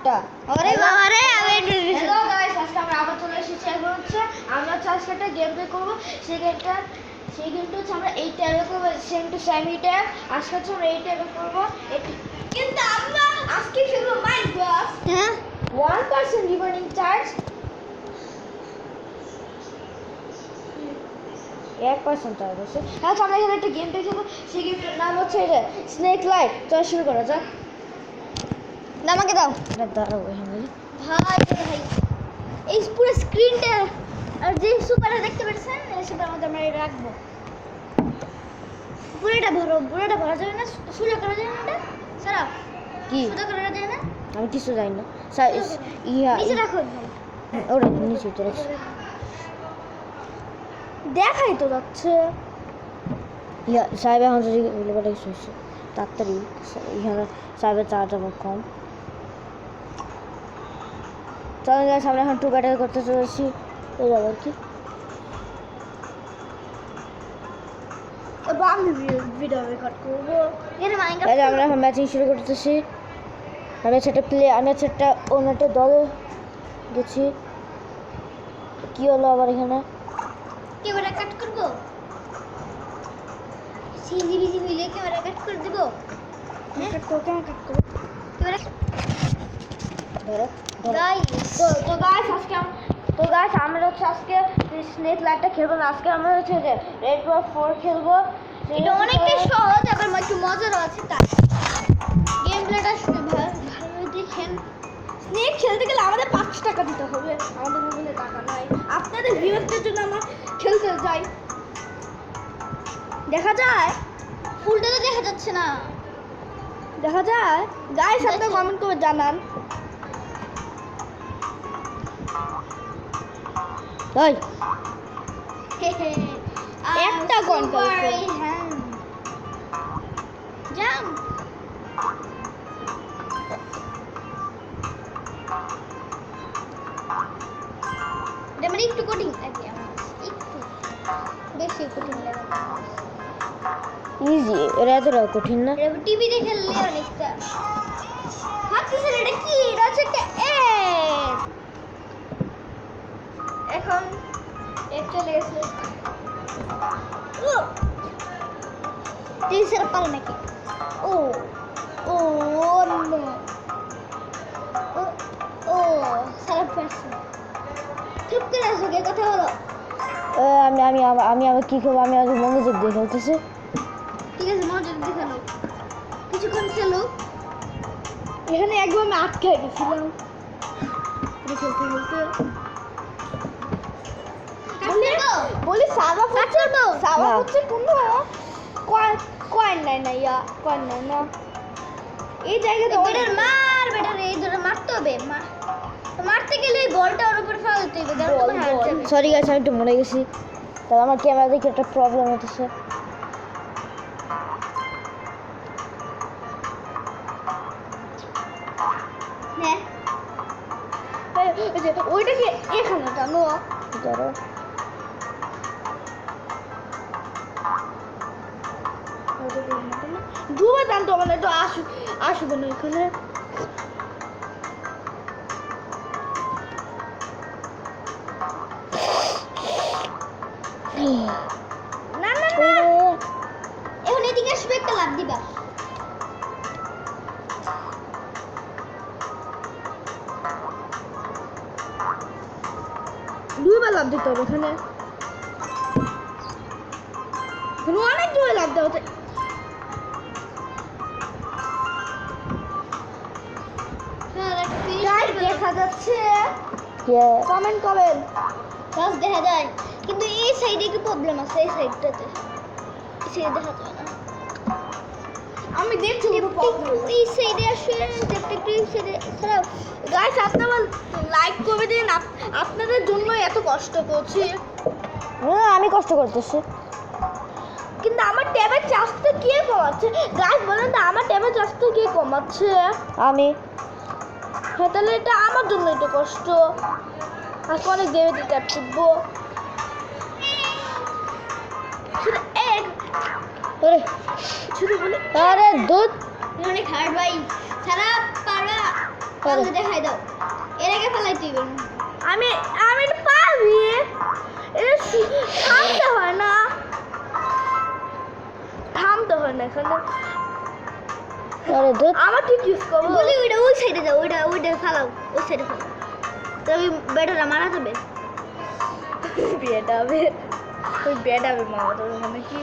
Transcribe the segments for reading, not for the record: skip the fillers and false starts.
একটা। আরে বাবা রে আমি হ্যালো গাইস, আজকে আমরা আবার চলে এসেছি। এখন হচ্ছে আমরা আজকে একটা গেম প্লে করবো। সেই গেমটা হচ্ছে আমরা এই ট্যাবে করবো, সেম টু সেম এই ট্যাব। আজকে হচ্ছে আমরা এই ট্যাবে করবো, কিন্তু আমরা আজকে খেলবো মাইনক্রাফট। হ্যাঁ 1% রিমেনিং চার্জ, 1% চার্জ আছে। আচ্ছা, আমরা এখানে একটা গেম খেলবো। সেই গেমটার নাম হচ্ছে স্নেক লাইট। চল শুরু করা যাক। আমাকে দাও দাঁড়াও এখানে। ভাই ভাই এই পুরো স্ক্রিনটা আর যে সুপারটা দেখতে পাচ্ছেন এই সুপার মধ্যে আমরা এটা রাখবো। পুরোটা ভরা যাবে না, সোজা করা যাবে না, এটা সারা কি সোজা করা যাবে না। আমি কিছু জানি না। নিচে রাখো ভাই, ওরে নিচে তো রাখছি। দেখাই তো যাচ্ছে। সাহেব এখন যদি বলে কিছু হচ্ছে তাড়াতাড়ি। এখানে সাহেবের চার্জ আমার কম। চলেন গাইস, আমরা এখন 2 ব্যাটেল করতে চলেছি। এই আবার কি এবার আমি ভিডিও রেকর্ড করবো। এর এই যে আমরা এখন ম্যাচিং শুরু করতেছি। আমি একটা অন্য একটা দলে গেছি। কি হলো আবার এখানে? ক্যামেরা কাট করবো, সিজিবিজি মিলে ক্যামেরা কাট করে দেবো। কাট করো, কেমন কাট করো ক্যামেরা ধরো গাইস। তো গাইস আমরা হচ্ছে আজকে স্নেক লাইটটা খেলবো না। আজকে আমরা হচ্ছে যে রেড বল 4 খেলবো। এটা অনেকটাই সহজ, আবার একটু মজারও আছে। তাই গেম প্লেটা ভালো দেখেন। স্নেক খেলতে গেলে আমাদের 5 টাকা দিতে হবে, আমাদের মোবাইলে টাকা নাই। আপনাদের ভিউয়ারদের জন্য আমরা খেলতে যাই। দেখা যায় ফুলটা তো দেখা যাচ্ছে না, দেখা যায় গাইস। আপনারা কমেন্ট করে জানান। ওই একটা গন্ডা জাম এটা মানে একটু কঠিন লাগে, আমার একটু বেশি কঠিন লাগে। ইজি, এটা এতটা কঠিন না। এটা টিভিতে খেললে অনেকটা ভাবতেছি এটা কি, এটা হচ্ছে একটা এড। এখন এড চলে গেছে। তুই সেটা পারে নাকি? ও ও নো ও সারা পারছে। চুপ করে আসো, কে কথা বলো। আমি আবার কি করবো? আমি আবার মনোযোগ দিয়ে খেলতেছি। ঠিক আছে, মনোযোগ দিয়ে খেলো, কিছুক্ষণ খেলো। এখানে একবার আমি আটকে গেছিলাম খেলতে খেলতে। বলি সাবা হচ্ছে কোনো কয়েন নাই না, কয়েন নাই না এই জায়গাতে। বেটার এই ধরে মারতে হবে। মারতে গেলে এই বলটা ওর উপর ফেলা দিতে হবে। সরি গাইস, আমি একটু মরে গেছি। তাহলে আমার ক্যামেরা দেখে একটা প্রবলেম হতেছে। হ্যাঁ ওইটা কি এখানে জানো? ধরো ডুবে যান তো, মানে একটু আসবে না এখানে। না না না, এখন এদিকে আসবে, একটা লাভ দিবা। দুইবার লাভ দিতে হবে এখানে, অনেক দূরে লাভ দেওয়া হচ্ছে। দেখা যাচ্ছে, কমেন্ট করেন। গাছ দেখা যায়, কিন্তু এই সাইডে কি প্রবলেম আছে? এই সাইডটাতে দেখা যায় না। আমি দেখছি এই সাইডে আসে, গাইস আপনারা লাইক করে দিন। আপনাদের জন্য এত কষ্ট করছি। আমি কষ্ট করতেছি, কিন্তু আমার ট্যাবের চার্জটা কে কমাচ্ছে? গাইস বলেন তো, আমার ট্যাবের চার্জটা কে কমাচ্ছে? আমি। হ্যাঁ, তাহলে এটা আমার জন্য একটু কষ্ট। আজকে অনেক দেবে ট্যাব টিপবো। আরে দুধ অনেক হার্ড ভাই, সারা পারা আমাকে দেখাই দাও এর আগে ফেলাই তুই আমি আমি এটা পারবি এটা থামতে হয় না এখানে আমার ঠিক ইউজ করবো বলি ওইটা ওই সাইডে যাও ওইটা ফালাও ওই সাইডে ফালাও তবে ব্যাটারা মারা যাবে বিয়েটা হবে ওই বিয়েটা হবে মামা তোর মানে কি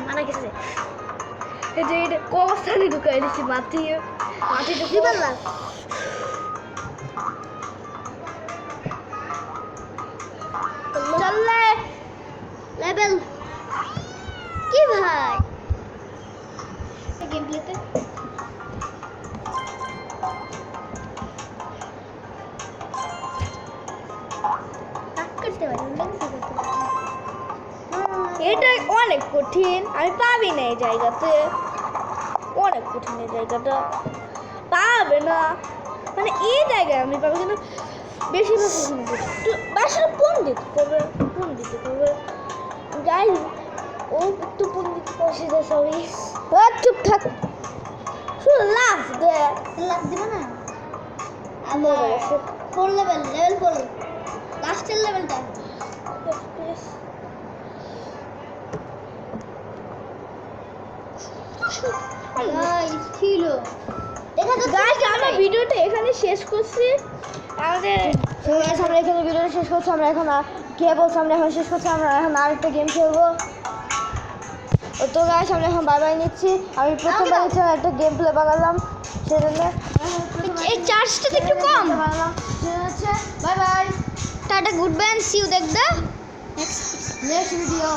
মারা গেছে এই যে এটা অবস্থানে ঢুকাই দিচ্ছি মাটিতে কি বললা চললে লেভেল কি ভাই গেম প্লেতে টাক করতে পারি এটা অনেক কঠিন আমি পাবি না এই জায়গাতে অনেক কঠিন এই জায়গাটা পাবে না মানে এই জায়গায় আমি পাবো কিন্তু বেশিরভাগ বাসাটা ফোন দিতে হবে গাই ও একটু ফোন দিতে বসে যায় সরি চুপ থাক শুধু লাভ দে লাভ দিব না আমার 4 লেভেল 4 লাস্টের লেভেলটা গাইস ছিল দেখা তো গাইস আমরা ভিডিওটা এখানে শেষ করছি আমাদের আমরা এখানে ভিডিওটা শেষ করছি আমরা এখন আমরা এখন শেষ করছি আমরা এখন আরেকটা গেম খেলবো তো গাইস আমরা এখন বাই বাই নিচ্ছি আমি প্রথমবার একটা গেম প্লে বাগালাম সেজন্য এই চার্জটা তো একটু কম সেটা হচ্ছে bye bye tata good bye and see you দেখ দা নেক্সট ভিডিও